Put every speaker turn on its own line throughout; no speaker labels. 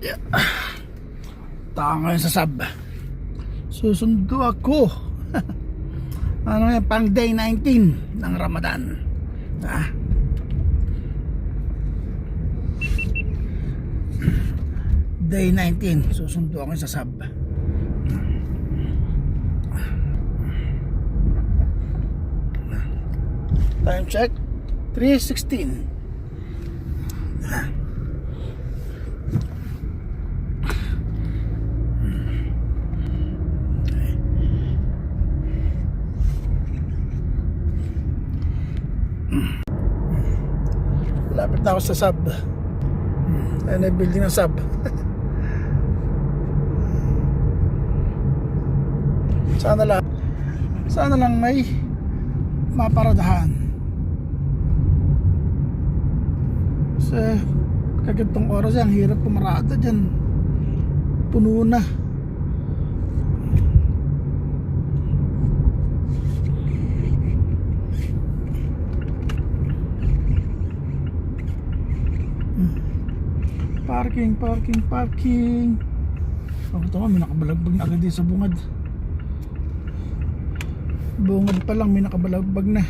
Yeah. Taka ngayon sa sub. Susundo ako. Ano yan, pang day 19 ng Ramadan. Day 19, susundo ako sa sub. Time check 3:16. Lapit na ako sa sub. Ayan ay building ng sub. Sana lang may maparadahan. Kasi kagantong oras yan, hirap pumarada dyan. Puno na. Parking. Ako ito nga, may nakabalagbag na agad din sa bungad. Bungad pa lang, may nakabalagbag na.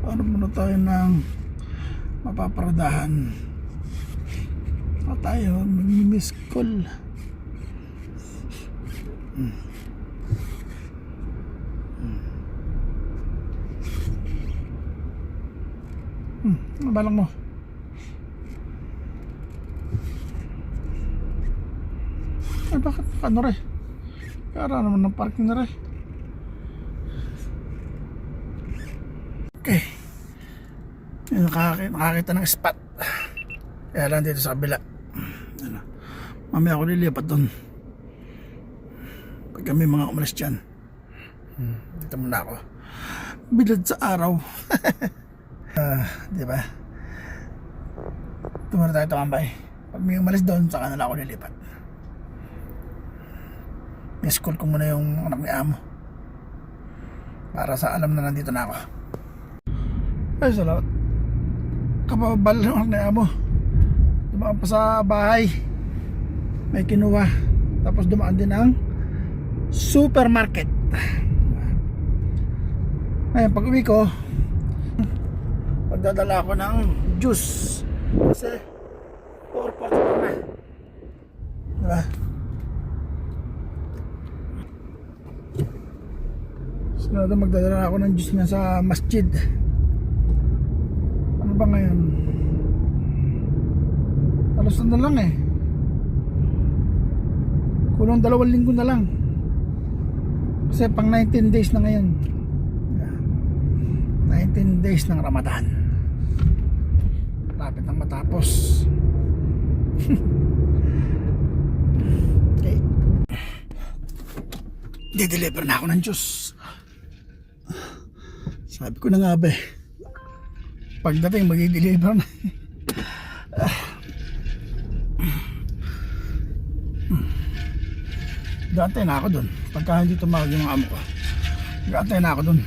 Ano muna tayo ng mapaparadahan? Ano tayo? Mag-miss call. Ano balang mo? Ay bakit ano re? Kara naman ng parking na re. Okay, nakakita ng spot. Kaya lang dito sa kabila. Mamaya ako lilipat doon pag kami mga umalis dyan. Dito muna ako, bilad sa araw. Diba? Ito muna tayo tumambay. Pag may umalis doon, saka na lang ako lilipat. Miss-call ko muna yung anak ni Amo para sa alam na nandito na ako. Ay salamat. Kapabal ng anak ni Amo, dumaan pa sa bahay, may kinuha. Tapos dumaan din ang supermarket. Ngayon pag uwi ko, magdadala ako ng juice kasi 4:40 na, diba? Sinado magdadala ako ng juice nga sa masjid. Ano ba ngayon? Alas na lang eh. Kulang 2 linggo na lang kasi pang 19 days na ngayon. 19 days ng Ramadan. Lapit nang matapos. Okay. Di-deliver na ako ng juice. Sabi ko na nga ba, pagdating mag-i-deliver na. Gantay na ako dun. Pagka hindi tumawag yung amo ko, gantay na ako dun.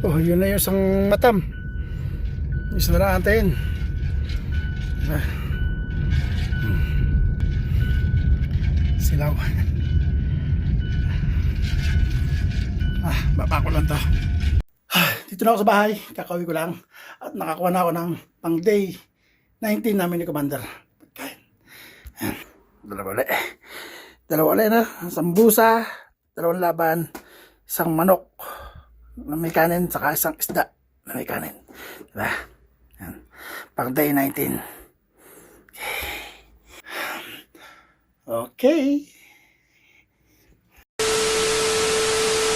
Oh, yun na yung isang matam. Isa na lang antayin. Silaw. Baba ko lang to. Dito na ako sa bahay. Kakauwi ko lang. At nakakuha na ako ng pang day 19 namin ni Commander. Pagkain. Dalawa ulit na. Sambusa, 2 laban, isang manok na may kanin, saka isang isda na may kanin. Diba? Yan. Pang day 19. Okay.